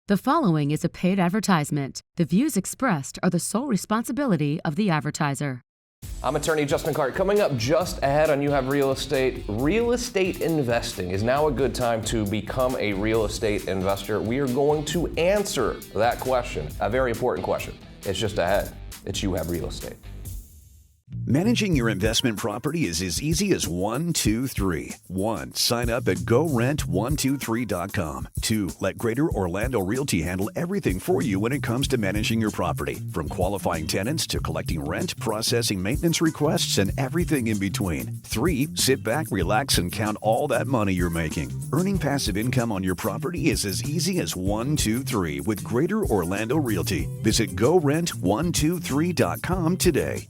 The following is a paid advertisement. The views expressed are the sole responsibility of the advertiser. I'm attorney Justin Clark. Coming up just ahead on You Have Real Estate, real estate investing. Is now a good time to become a real estate investor? We are going to answer that question, a very important question. It's just ahead. It's You Have Real Estate. Managing your investment property is as easy as 1, 2, 3. 1. Sign up at GoRent123.com. 2. Let Greater Orlando Realty handle everything for you when it comes to managing your property. From qualifying tenants to collecting rent, processing maintenance requests, and everything in between. 3. Sit back, relax, and count all that money you're making. Earning passive income on your property is as easy as 1, 2, 3 with Greater Orlando Realty. Visit GoRent123.com today.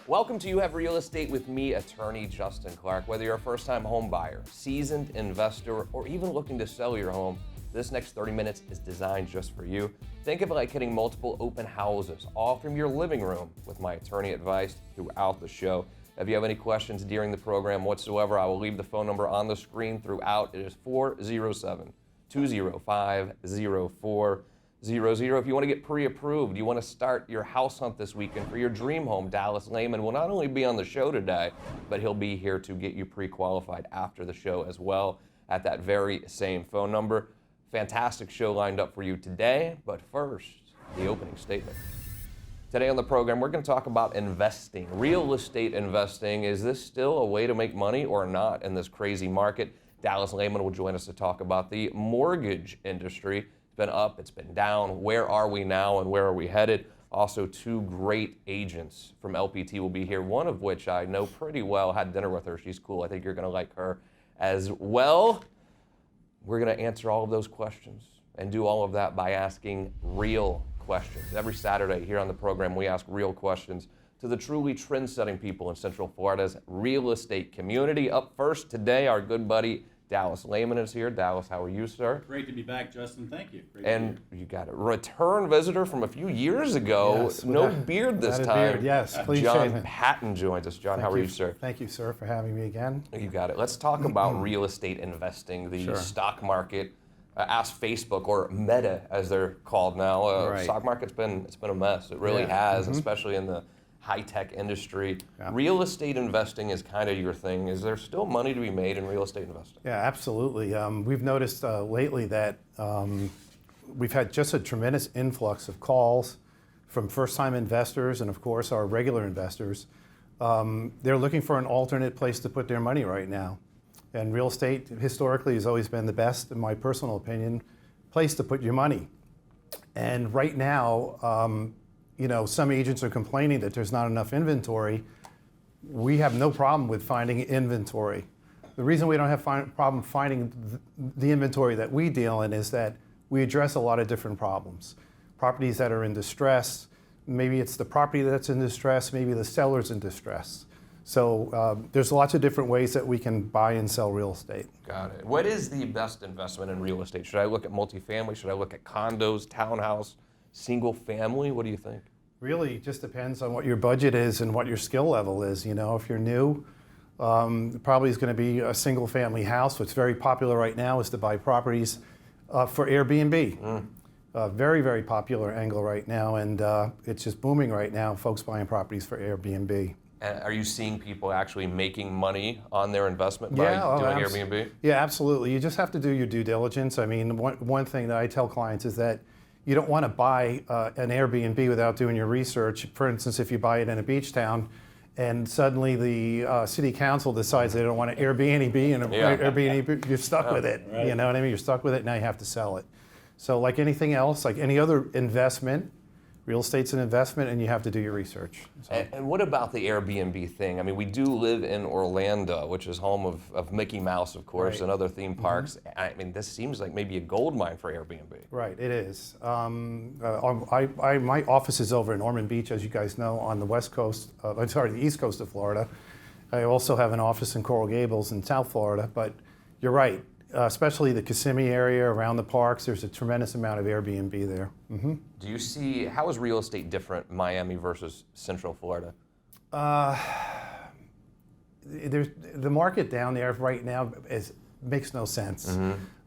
Welcome to You Have Real Estate with me, attorney Justin Clark. Whether you're a first-time home buyer, seasoned investor, or even looking to sell your home, this next 30 minutes is designed just for you. Think of it like hitting multiple open houses, all from your living room, with my attorney advice throughout the show. If you have any questions during the program whatsoever, I will leave the phone number on the screen throughout. It is 407-205-0400. If you want to get pre-approved, you want to start your house hunt this weekend for your dream home, Dallas Lehman will not only be on the show today, but he'll be here to get you pre-qualified after the show as well at that very same phone number. Fantastic show lined up for you today, but first, the opening statement. Today on the program, we're going to talk about investing, real estate investing. Is this still a way to make money or not in this crazy market? Dallas Lehman will join us to talk about the mortgage industry. Been up, it's been down. Where are we now and where are we headed? Also, two great agents from LPT will be here, one of which I know pretty well, had dinner with her. She's cool. I think you're going to like her as well. We're going to answer all of those questions and do all of that by asking real questions. Every Saturday here on the program, we ask real questions to the truly trend-setting people in Central Florida's real estate community. Up first today, our good buddy Dallas Lehman is here. Dallas, how are you, sir? Great to be back, Justin. Thank you. Great and you got a return visitor from a few years ago. Yes, no beard this time. Beard, yes, clean John shaven. Patton joins us. John, how are you, sir? Thank you, sir, for having me again. You got it. Let's talk about real estate investing, the stock market. Ask Facebook, or Meta as they're called now. Right. Stock market's been a mess. It really has, especially in the high-tech industry. Yeah. Real estate investing is kind of your thing. Is there still money to be made in real estate investing? Yeah, absolutely. We've noticed lately that we've had just a tremendous influx of calls from first-time investors and, of course, our regular investors. They're looking for an alternate place to put their money right now. And real estate historically has always been the best, in my personal opinion, place to put your money. And right now, some agents are complaining that there's not enough inventory. We have no problem with finding inventory. The reason we don't have problem finding the inventory that we deal in is that we address a lot of different problems. Properties that are in distress, maybe it's the property that's in distress, maybe the seller's in distress. So there's lots of different ways that we can buy and sell real estate. Got it. What is the best investment in real estate? Should I look at multifamily? Should I look at condos, townhouse, single family? What do you think? Really, it just depends on what your budget is and what your skill level is. If you're new, probably is going to be a single family house. What's very popular right now is to buy properties for Airbnb. Very, very popular angle right now, and it's just booming right now, folks buying properties for Airbnb. And are you seeing people actually making money on their investment by doing Airbnb? Yeah, absolutely. You just have to do your due diligence. I mean, one thing that I tell clients is that you don't want to buy an Airbnb without doing your research. For instance, if you buy it in a beach town and suddenly the city council decides they don't want an Airbnb in Airbnb, you're stuck with it. Right. You know what I mean? You're stuck with it, now you have to sell it. So like anything else, like any other investment, real estate's an investment, and you have to do your research. So. And what about the Airbnb thing? I mean, we do live in Orlando, which is home of Mickey Mouse, of course, right, and other theme parks. I mean, this seems like maybe a gold mine for Airbnb. Right, it is. My office is over in Ormond Beach, as you guys know, on the west coast, the east coast of Florida. I also have an office in Coral Gables in South Florida, but you're right. especially the Kissimmee area around the parks. There's a tremendous amount of Airbnb there. Do you see, how is real estate different Miami versus Central Florida? The market down there right now makes no sense.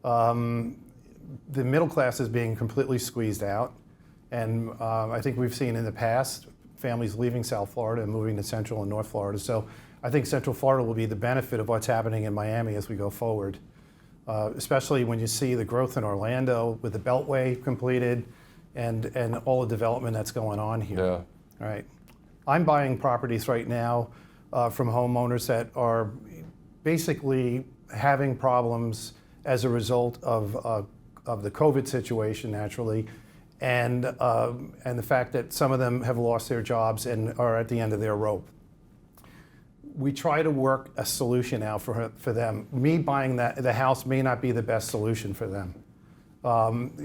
The middle class is being completely squeezed out, and I think we've seen in the past families leaving South Florida and moving to Central and North Florida. So I think Central Florida will be the benefit of what's happening in Miami as we go forward, especially when you see the growth in Orlando with the Beltway completed and all the development that's going on here. Yeah. All right. I'm buying properties right now from homeowners that are basically having problems as a result of the COVID situation, naturally, and the fact that some of them have lost their jobs and are at the end of their rope. We try to work a solution out for them. Me buying the house may not be the best solution for them.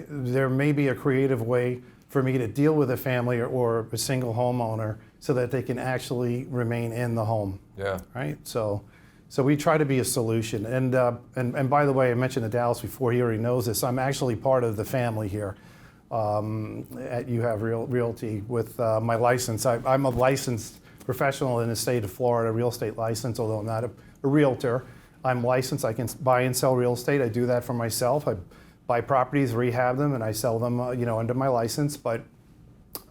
There may be a creative way for me to deal with a family or a single homeowner so that they can actually remain in the home. Yeah. Right? So we try to be a solution. And by the way, I mentioned to Dallas before, he already knows this. I'm actually part of the family here at You Have Realty with my license. I'm a licensed professional in the state of Florida, real estate license, although I'm not a realtor. I'm licensed. I can buy and sell real estate. I do that for myself. I buy properties, rehab them, and I sell them under my license. But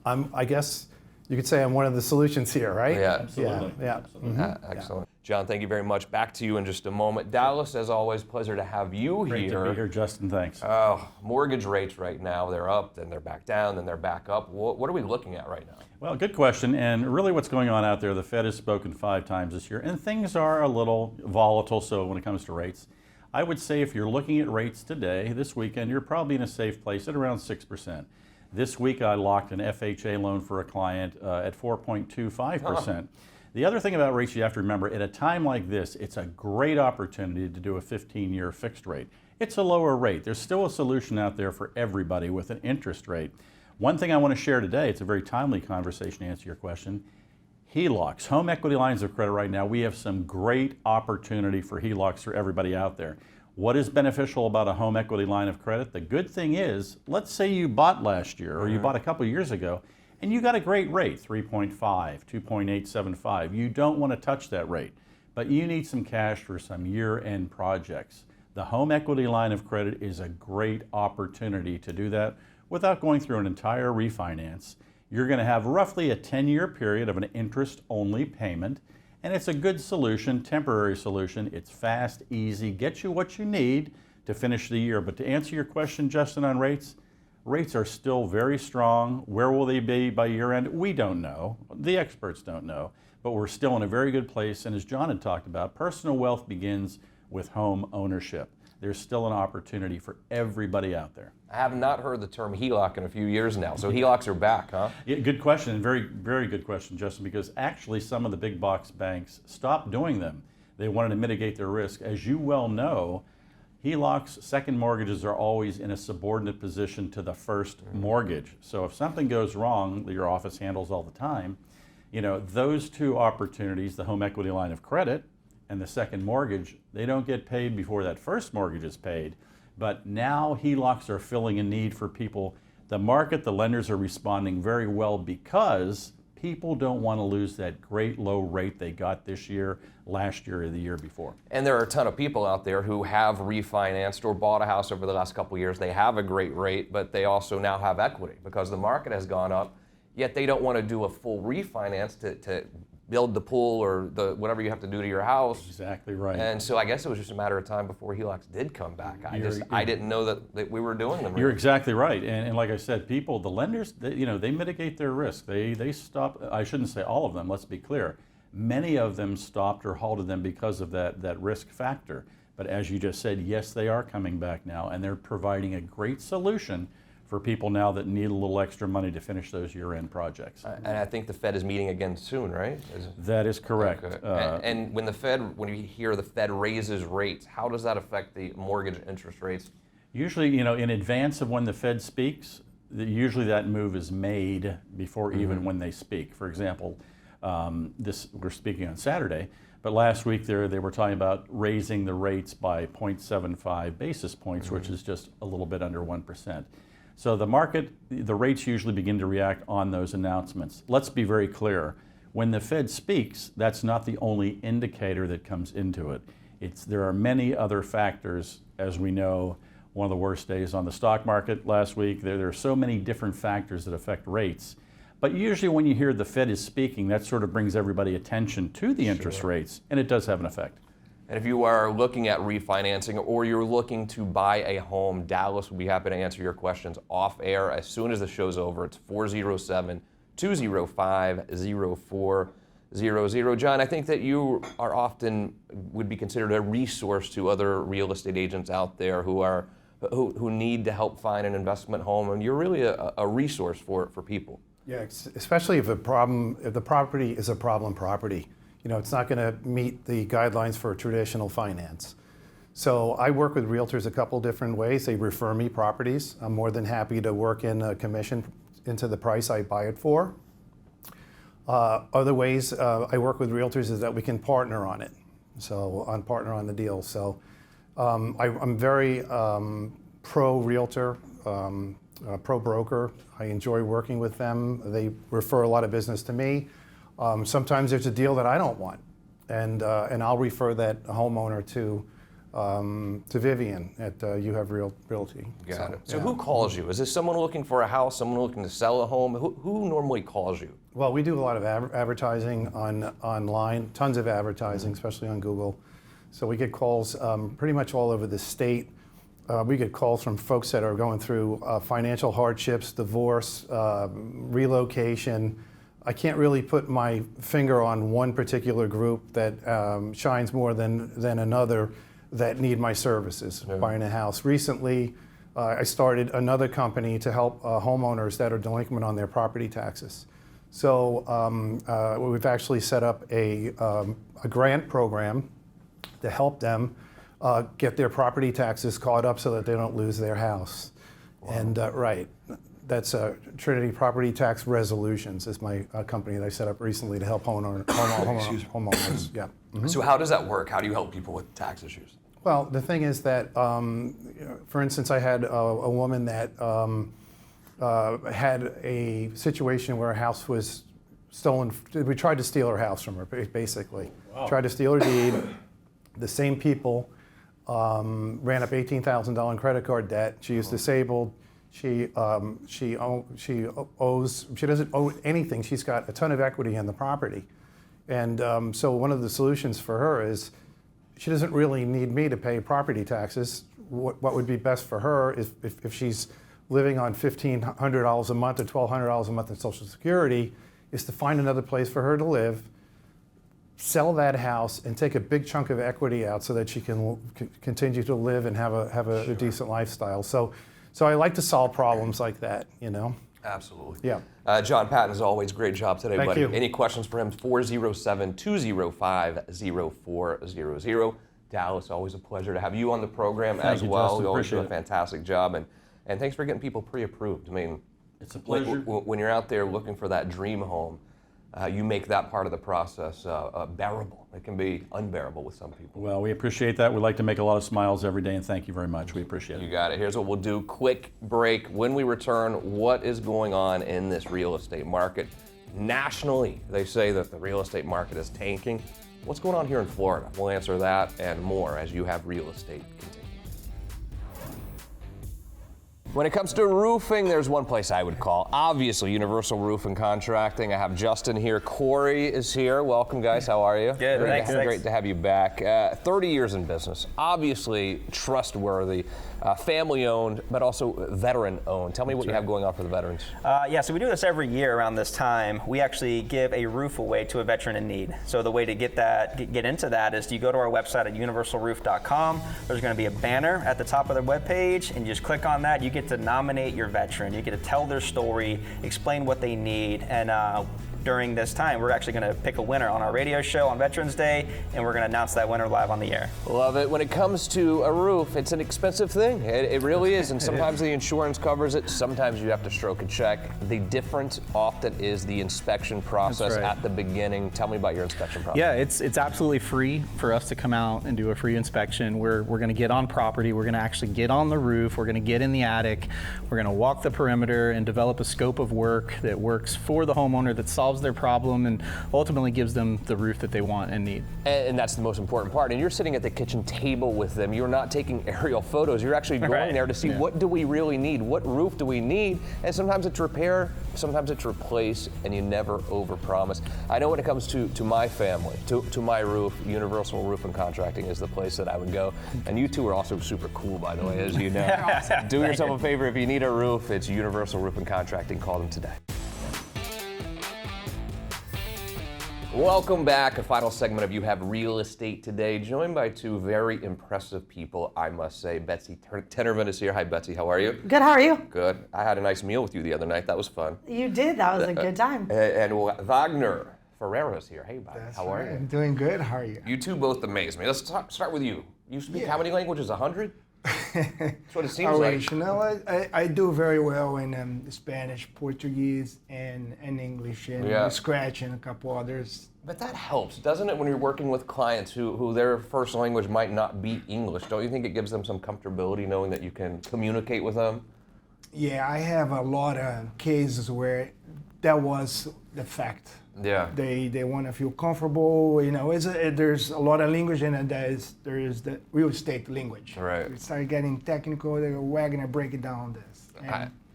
I guess you could say I'm one of the solutions here, right? Yeah. Absolutely. Yeah. Absolutely. Excellent. John, thank you very much. Back to you in just a moment. Dallas, as always, pleasure to have you Great here. to be here, Justin. Thanks. Mortgage rates right now, they're up, then they're back down, then they're back up. What are we looking at right now? Well, good question. And really what's going on out there, the Fed has spoken 5 times this year, and things are a little volatile. So when it comes to rates, I would say if you're looking at rates today, this weekend, you're probably in a safe place at around 6%. This week I locked an FHA loan for a client at 4.25%. The other thing about rates you have to remember, at a time like this, it's a great opportunity to do a 15-year fixed rate. It's a lower rate. There's still a solution out there for everybody with an interest rate. One thing I want to share today, it's a very timely conversation to answer your question, HELOCs, home equity lines of credit right now. We have some great opportunity for HELOCs for everybody out there. What is beneficial about a home equity line of credit? The good thing is, let's say you bought last year or you bought a couple years ago and you got a great rate, 3.5, 2.875. You don't want to touch that rate, but you need some cash for some year-end projects. The home equity line of credit is a great opportunity to do that without going through an entire refinance. You're going to have roughly a 10-year period of an interest-only payment, and it's a good solution, temporary solution. It's fast, easy, gets you what you need to finish the year. But to answer your question, Justin, on rates, rates are still very strong. Where will they be by year end? We don't know. The experts don't know. But we're still in a very good place. And as John had talked about, personal wealth begins with home ownership. There's still an opportunity for everybody out there. I have not heard the term HELOC in a few years now, so HELOCs are back, huh? Yeah, good question, and very, very good question, Justin, because actually some of the big box banks stopped doing them. They wanted to mitigate their risk. As you well know, HELOCs, second mortgages, are always in a subordinate position to the first mortgage. So if something goes wrong, that your office handles all the time, those two opportunities, the home equity line of credit and the second mortgage, they don't get paid before that first mortgage is paid. But now HELOCs are filling a need for people. The market, the lenders are responding very well because people don't want to lose that great low rate they got this year, last year, or the year before. And there are a ton of people out there who have refinanced or bought a house over the last couple of years. They have a great rate, but they also now have equity because the market has gone up, yet they don't want to do a full refinance to build the pool or whatever you have to do to your house. Exactly right. And so I guess it was just a matter of time before HELOCs did come back. I didn't know that we were doing them. You're exactly right. And like I said, people, the lenders, they mitigate their risk. They stop, I shouldn't say all of them, let's be clear. Many of them stopped or halted them because of that risk factor. But as you just said, yes, they are coming back now, and they're providing a great solution for people now that need a little extra money to finish those year-end projects. And I think the Fed is meeting again soon, right? That is correct. Okay. And when you hear the Fed raises rates, how does that affect the mortgage interest rates? Usually, in advance of when the Fed speaks, usually that move is made before even when they speak. For example, we're speaking on Saturday, but But last week they were talking about raising the rates by 0.75 basis points, which is just a little bit under 1%. So the market, the rates usually begin to react on those announcements. Let's be very clear. When the Fed speaks, that's not the only indicator that comes into it. There are many other factors, as we know. One of the worst days on the stock market last week. There are so many different factors that affect rates. But usually when you hear the Fed is speaking, that sort of brings everybody attention to the interest rates, and it does have an effect. And if you are looking at refinancing or you're looking to buy a home, Dallas will be happy to answer your questions off air as soon as the show's over. It's 407-205-0400. John, I think that you are often would be considered a resource to other real estate agents out there who need to help find an investment home, and you're really a resource for people. Yeah, especially if the property is a problem property. You know, it's not going to meet the guidelines for traditional finance. So I work with realtors a couple different ways. They refer me properties. I'm more than happy to work in a commission into the price I buy it for. Other ways I work with realtors is that we can partner on it. So partner on the deal. So I'm very pro realtor, pro broker. I enjoy working with them. They refer a lot of business to me. Sometimes there's a deal that I don't want, and I'll refer that homeowner to Vivian at You Have Realty. Got it. So who calls you? Is this someone looking for a house, someone looking to sell a home? Who normally calls you? Well, we do a lot of advertising online, tons of advertising, especially on Google. So we get calls pretty much all over the state. We get calls from folks that are going through financial hardships, divorce, relocation. I can't really put my finger on one particular group that shines more than another that need my services buying a house. Recently, I started another company to help homeowners that are delinquent on their property taxes. So we've actually set up a grant program to help them get their property taxes caught up so that they don't lose their house. Wow. And that's Trinity Property Tax Resolutions is my company that I set up recently to help homeowners. Yeah. Mm-hmm. So how does that work? How do you help people with tax issues? Well, the thing is that, for instance, I had a woman that had a situation where her house was stolen. We tried to steal her house from her, basically. Wow. Tried to steal her deed. The same people ran up $18,000 in credit card debt. She is disabled. She doesn't owe anything. She's got a ton of equity in the property. And so one of the solutions for her is she doesn't really need me to pay property taxes. What would be best for her is if she's living on $1,500 a month or $1,200 a month in Social Security, is to find another place for her to live, sell that house, and take a big chunk of equity out so that she can continue to live and have a decent lifestyle. So I like to solve problems like that, you know. Absolutely. Yeah. John Patton, as always, great job today, Thank buddy. you. Any questions for him? 407-205-0400. Dallas, always a pleasure to have you on the program as well. Justin. You always do a Appreciate it. fantastic job, and thanks for getting people pre-approved. I mean, It's a pleasure. when you're out there looking for that dream home, you make that part of the process bearable. It can be unbearable with some people. Well, we appreciate that. We like to make a lot of smiles every day, and thank you very much. We appreciate You it. got it. Here's what we'll do. Quick break. When we return, what is going on in this real estate market? Nationally, they say that the real estate market is tanking. What's going on here in Florida? We'll answer that and more as You Have Real Estate continues. When it comes to roofing, there's one place I would call. Obviously, Universal Roof and Contracting. I have Justin here. Corey is here. Welcome, guys. How are you? Good, thanks. Great to have you back. 30 years in business. Obviously trustworthy, family-owned, but also veteran-owned. Tell me what you have going on for the veterans. So we do this every year around this time. We actually give a roof away to a veteran in need. So the way to get into that is you go to our website at universalroof.com. There's going to be a banner at the top of the webpage, and you just click on that. You get to nominate your veteran. You get to tell their story, explain what they need, and during this time. We're actually going to pick a winner on our radio show on Veterans Day, and we're going to announce that winner live on the air. Love it. When it comes to a roof, it's an expensive thing. It really is, and sometimes the insurance covers it. Sometimes you have to stroke a check. The difference often is the inspection process at the beginning. Tell me about your inspection process. Yeah, it's absolutely free for us to come out and do a free inspection. We're going to get on property. We're going to actually get on the roof. We're going to get in the attic. We're going to walk the perimeter and develop a scope of work that works for the homeowner, that solves their problem and ultimately gives them the roof that they want and need. And that's the most important part. And you're sitting at the kitchen table with them. You're not taking aerial photos. You're actually going there to see what do we really need? What roof do we need? And sometimes it's repair, sometimes it's replace, and you never overpromise. I know when it comes to my family, to my roof, Universal Roof and Contracting is the place that I would go. And you two are also super cool, by the way, as you know. Do yourself a favor. If you need a roof, it's Universal Roof and Contracting. Call them today. Welcome back. A final segment of You Have Real Estate Today, joined by two very impressive people, I must say. Betsy Tenerman is here. Hi, Betsy. How are you? Good. How are you? Good. I had a nice meal with you the other night. That was fun. You did. That was a good time. And Wagner Ferreira is here. Hey, Wagner. How are you? I'm doing good. How are you? You two both amaze me. Let's start with you. You speak how many languages? 100? That's what it seems like. You know, I do very well in Spanish, Portuguese, and English, and Scratch, and a couple others. But that helps, doesn't it, when you're working with clients who their first language might not be English? Don't you think it gives them some comfortability knowing that you can communicate with them? Yeah, I have a lot of cases where that was the fact. Yeah. They want to feel comfortable. You know, there's a lot of language in it. There is the real estate language. Right. We start getting technical. They go, Wagner, break it down this.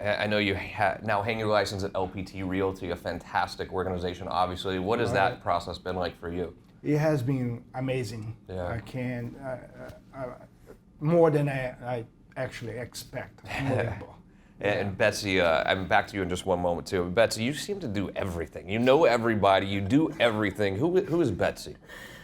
I know you now hang your license at LPT Realty, a fantastic organization, obviously. What has that process been like for you? It has been amazing. Yeah. I can more than I actually expect. And Betsy, I'm back to you in just one moment too. Betsy, you seem to do everything. You know everybody. You do everything. Who is Betsy?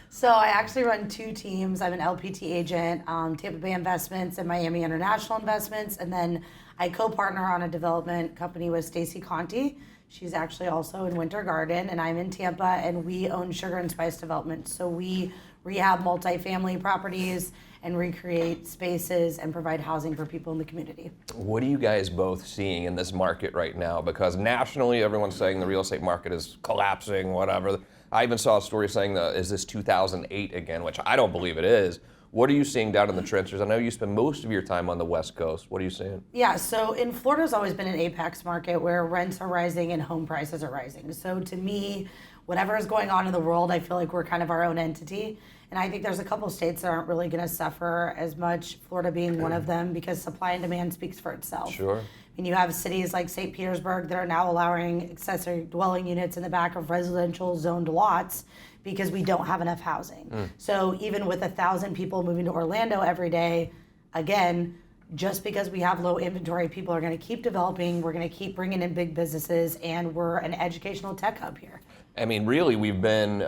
So I actually run two teams. I'm an LPT agent, Tampa Bay Investments and Miami International Investments, and then I co-partner on a development company with Stacy Conti. She's actually also in Winter Garden, and I'm in Tampa, and we own Sugar and Spice Development. So we rehab multifamily properties and recreate spaces and provide housing for people in the community. What are you guys both seeing in this market right now? Because nationally, everyone's saying the real estate market is collapsing, whatever. I even saw a story saying, is this 2008 again, which I don't believe it is. What are you seeing down in the trenches? I know you spend most of your time on the West Coast. What are you seeing? Yeah, so in Florida's always been an apex market where rents are rising and home prices are rising. So to me, whatever is going on in the world, I feel like we're kind of our own entity. And I think there's a couple states that aren't really going to suffer as much, Florida being one of them, because supply and demand speaks for itself. Sure. And you have cities like St. Petersburg that are now allowing accessory dwelling units in the back of residential zoned lots because we don't have enough housing. So even with 1,000 people moving to Orlando every day, again, just because we have low inventory, people are going to keep developing, we're going to keep bringing in big businesses, and we're an educational tech hub here. I mean, really, we've been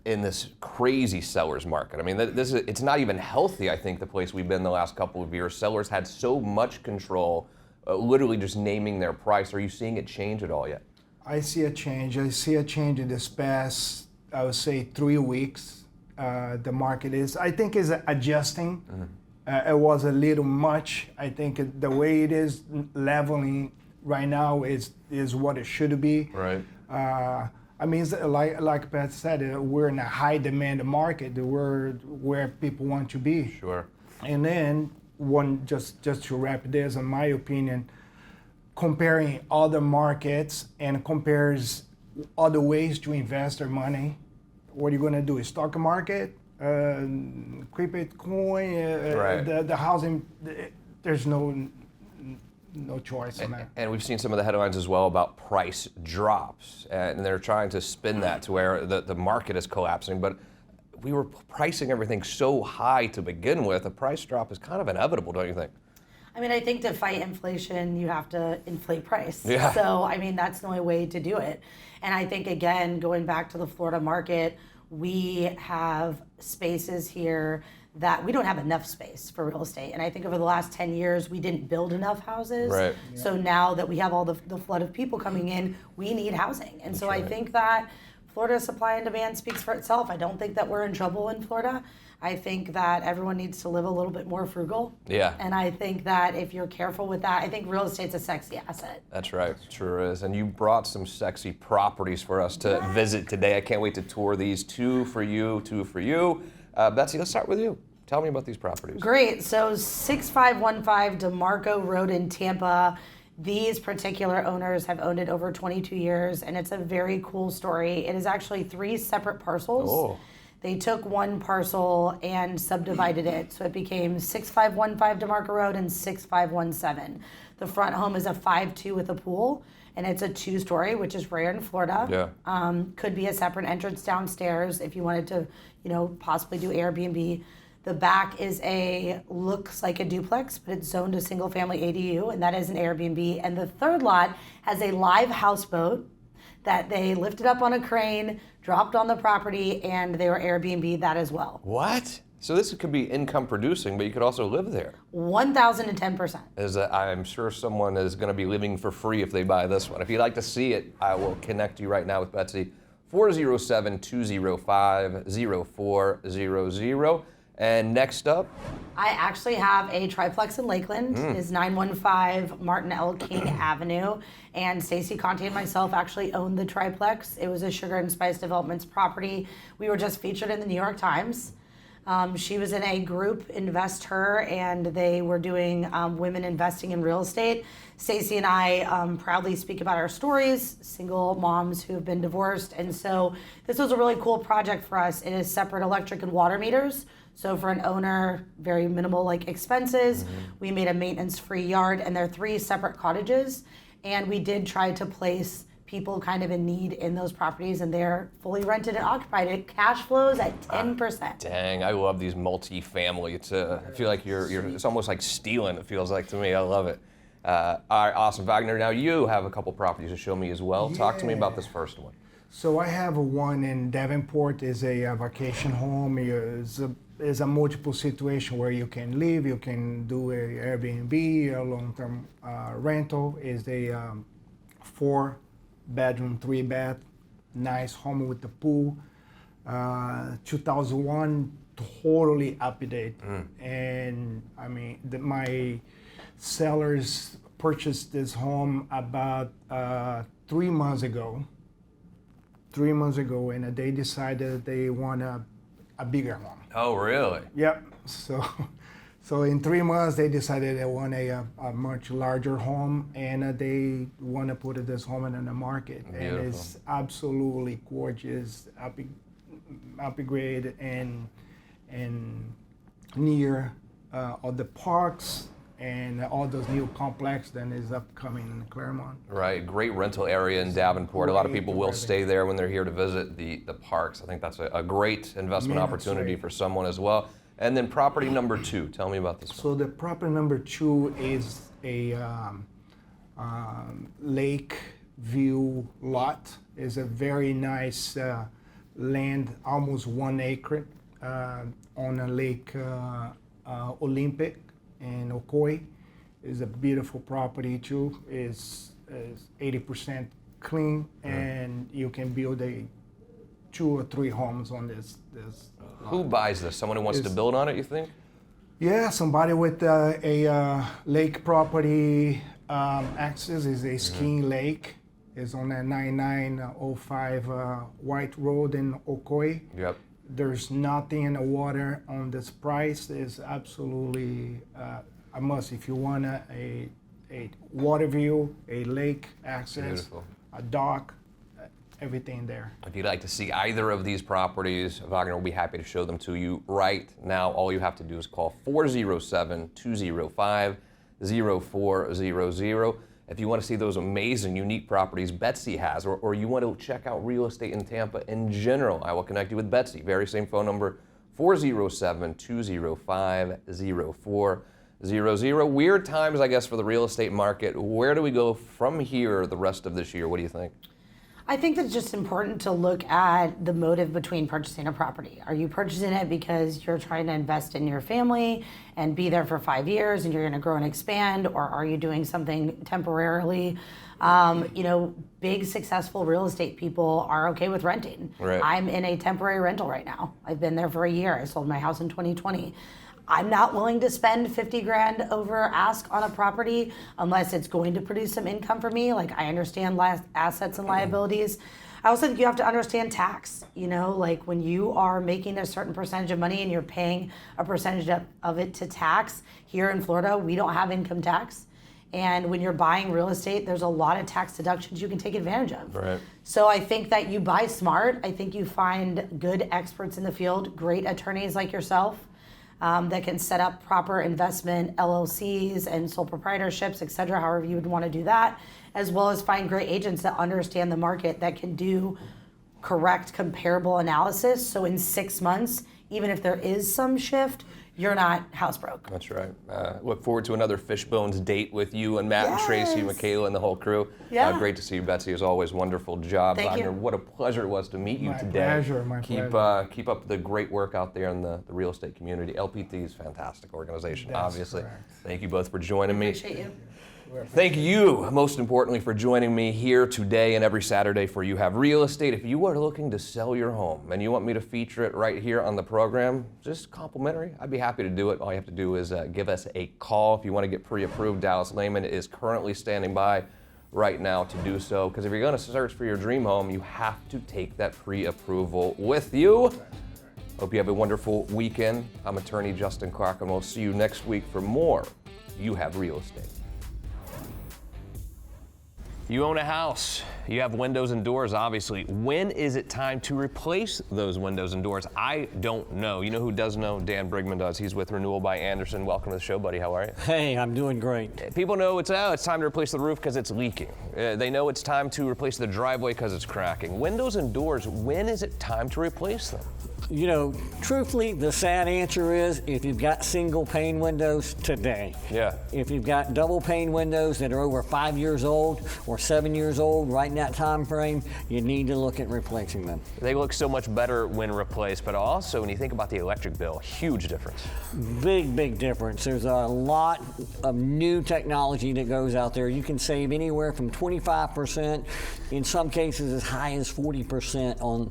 in this crazy seller's market. I mean, it's not even healthy, I think, the place we've been the last couple of years. Sellers had so much control, literally just naming their price. Are you seeing it change at all yet? I see a change. I see a change in this past, I would say, 3 weeks. The market is adjusting. It was a little much. I think the way it is leveling right now is what it should be. Right. I mean, it's like Pat said, we're in a high demand market. We're where people want to be. Sure. And then just to wrap this, in my opinion, comparing other markets and compares other ways to invest their money. What are you going to do? Stock market, Bitcoin, the housing. There's no choice on that. And we've seen some of the headlines as well about price drops, and they're trying to spin that to where the market is collapsing. But we were pricing everything so high to begin with. A price drop is kind of inevitable, don't you think? I mean, I think to fight inflation, you have to inflate price. Yeah. So, I mean, that's the only way to do it. And I think, again, going back to the Florida market, we have spaces here that we don't have enough space for real estate. And I think over the last 10 years, we didn't build enough houses. Right. So now that we have all the flood of people coming in, we need housing. And so I think that Florida's supply and demand speaks for itself. I don't think that we're in trouble in Florida. I think that everyone needs to live a little bit more frugal. Yeah. And I think that if you're careful with that, I think real estate's a sexy asset. That's right, sure is. And you brought some sexy properties for us to visit today. I can't wait to tour these. Two for you. Betsy, let's start with you. Tell me about these properties. Great. So 6515 DeMarco Road in Tampa. These particular owners have owned it over 22 years, and it's a very cool story. It is actually 3 separate parcels. Oh. They took one parcel and subdivided it, so it became 6515 DeMarco Road and 6517. The front home is a 5-2 with a pool, and it's a 2-story, which is rare in Florida. Yeah. Could be a separate entrance downstairs if you wanted to, possibly do Airbnb. The back looks like a duplex, but it's zoned a single family ADU, and that is an Airbnb. And the third lot has a live houseboat that they lifted up on a crane, dropped on the property, and they were Airbnb that as well. What? So this could be income producing, but you could also live there. 1,010%. I'm sure someone is going to be living for free if they buy this one. If you'd like to see it, I will connect you right now with Betsy. 407-205-0400. And next up, I actually have a triplex in Lakeland. It's 915 Martin L. King Avenue. And Stacy Conte and myself actually owned the triplex. It was a Sugar and Spice Developments property. We were just featured in the New York Times. She was in a group, Invest Her, and they were doing women investing in real estate. Stacy and I proudly speak about our stories, single moms who have been divorced. And so this was a really cool project for us. It is separate electric and water meters. So for an owner, very minimal expenses. We made a maintenance-free yard, and there are 3 separate cottages. And we did try to place people kind of in need in those properties, and they're fully rented and occupied. It cash flows at 10%. Dang, I love these multi-family. I feel like it's almost like stealing, it feels like to me. I love it. All right, awesome. Wagner, now you have a couple properties to show me as well. Yeah. Talk to me about this first one. So I have one in Davenport. Is a vacation home. Is a multiple situation where you can live, you can do a Airbnb, a long-term rental. Is a 4-bedroom, 3-bath, nice home with the pool. 2001, totally up to date. And I mean, my sellers purchased this home about 3 months ago. 3 months ago, and they decided they want a bigger home. Oh, really? Yep. So in 3 months, they decided they want a much larger home, and they want to put this home in the market. Beautiful. And it's absolutely gorgeous, upgrade, and near all the parks and all those new complex that is upcoming in Claremont. Right, great rental area in Davenport. A lot of people will stay there when they're here to visit the parks. I think that's a great investment opportunity for someone as well. And then property number 2, tell me about this one. So the property number 2 is a lake view lot. It's a very nice land, almost 1 acre on a lake Olympic in Ocoee. Is a beautiful property too. Is 80% clean, and you can build 2 or 3 homes on this. Who buys this? Someone who wants to build on it, you think? Yeah, somebody with a lake property access. Is a skiing lake. Is on a 9905 White Road in Ocoee. Yep. There's nothing in the water on this price. Is absolutely a must if you want a water view, a lake access, Beautiful. A dock, everything there. If you'd like to see either of these properties, Wagner will be happy to show them to you right now. All you have to do is call 407-205-0400. If you want to see those amazing, unique properties Betsy has, or you want to check out real estate in Tampa in general, I will connect you with Betsy. Very same phone number, 407-205-0400. Weird times, I guess, for the real estate market. Where do we go from here the rest of this year? What do you think? I think that it's just important to look at the motive between purchasing a property. Are you purchasing it because you're trying to invest in your family and be there for 5 years and you're going to grow and expand, or are you doing something temporarily? Big successful real estate people are okay with renting. Right. I'm in a temporary rental right now. I've been there for a year. I sold my house in 2020. I'm not willing to spend 50 grand over ask on a property unless it's going to produce some income for me. Like, I understand assets and liabilities. I also think you have to understand tax. Like, when you are making a certain percentage of money and you're paying a percentage of it to tax, here in Florida, we don't have income tax. And when you're buying real estate, there's a lot of tax deductions you can take advantage of. Right. So I think that you buy smart. I think you find good experts in the field, great attorneys like yourself, that can set up proper investment LLCs and sole proprietorships, et cetera, however you would want to do that, as well as find great agents that understand the market that can do correct comparable analysis. So in 6 months, even if there is some shift, you're not house broke. That's right. Look forward to another Fishbones date with you and Matt and Tracy, Michaela, and the whole crew. Yeah. Great to see you, Betsy. As always, wonderful job. Thank you. What a pleasure it was to meet you today. My Keep pleasure. keep up the great work out there in the real estate community. LPT is a fantastic organization, That's obviously. correct. Thank you both for joining me. Appreciate you. Thank you, most importantly, for joining me here today and every Saturday for You Have Real Estate. If you are looking to sell your home and you want me to feature it right here on the program, just complimentary, I'd be happy to do it. All you have to do is give us a call. If you want to get pre-approved, Dallas Lehman is currently standing by right now to do so, because if you're going to search for your dream home, you have to take that pre-approval with you. Hope you have a wonderful weekend. I'm attorney Justin Clark, and we'll see you next week for more You Have Real Estate. You own a house, you have windows and doors, obviously. When is it time to replace those windows and doors? I don't know. You know who does know? Dan Brigman does. He's with Renewal by Andersen. Welcome to the show, buddy. How are you? Hey, I'm doing great. People know it's time to replace the roof because it's leaking. They know it's time to replace the driveway because it's cracking. Windows and doors, when is it time to replace them? You know, truthfully, the sad answer is if you've got single pane windows, today. Yeah. If you've got double pane windows that are over 5 years old or 7 years old, right in that time frame, you need to look at replacing them. They look so much better when replaced, but also when you think about the electric bill, huge difference. Big difference. There's a lot of new technology that goes out there. You can save anywhere from 25%, in some cases as high as 40% on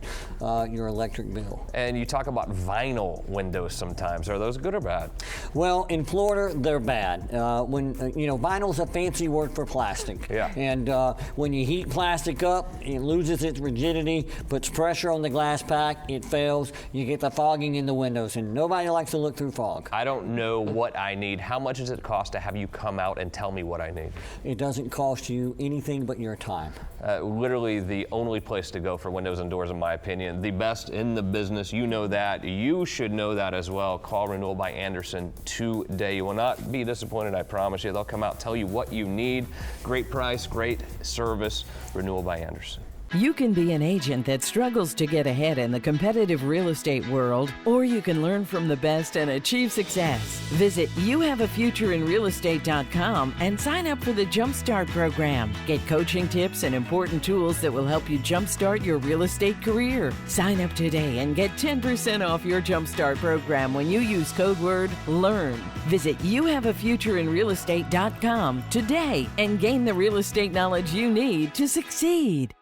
your electric bill. And you talk about vinyl windows sometimes. Are those good or bad? Well, in Florida, they're bad. Vinyl's a fancy word for plastic. Yeah. And when you heat plastic up, it loses its rigidity, puts pressure on the glass pack, it fails, you get the fogging in the windows, and nobody likes to look through fog. I don't know what I need. How much does it cost to have you come out and tell me what I need? It doesn't cost you anything but your time. Literally the only place to go for windows and doors, in my opinion. The best in the business. You know that. You should know that as well. Call Renewal by Andersen today. You will not be disappointed, I promise you. They'll come out, tell you what you need. Great price, great service. Renewal by Andersen. You can be an agent that struggles to get ahead in the competitive real estate world, or you can learn from the best and achieve success. Visit youhaveafutureinrealestate.com and sign up for the Jumpstart program. Get coaching tips and important tools that will help you jumpstart your real estate career. Sign up today and get 10% off your Jumpstart program when you use code word LEARN. Visit youhaveafutureinrealestate.com today and gain the real estate knowledge you need to succeed.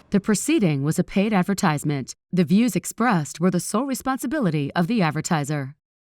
The proceeding was a paid advertisement. The views expressed were the sole responsibility of the advertiser.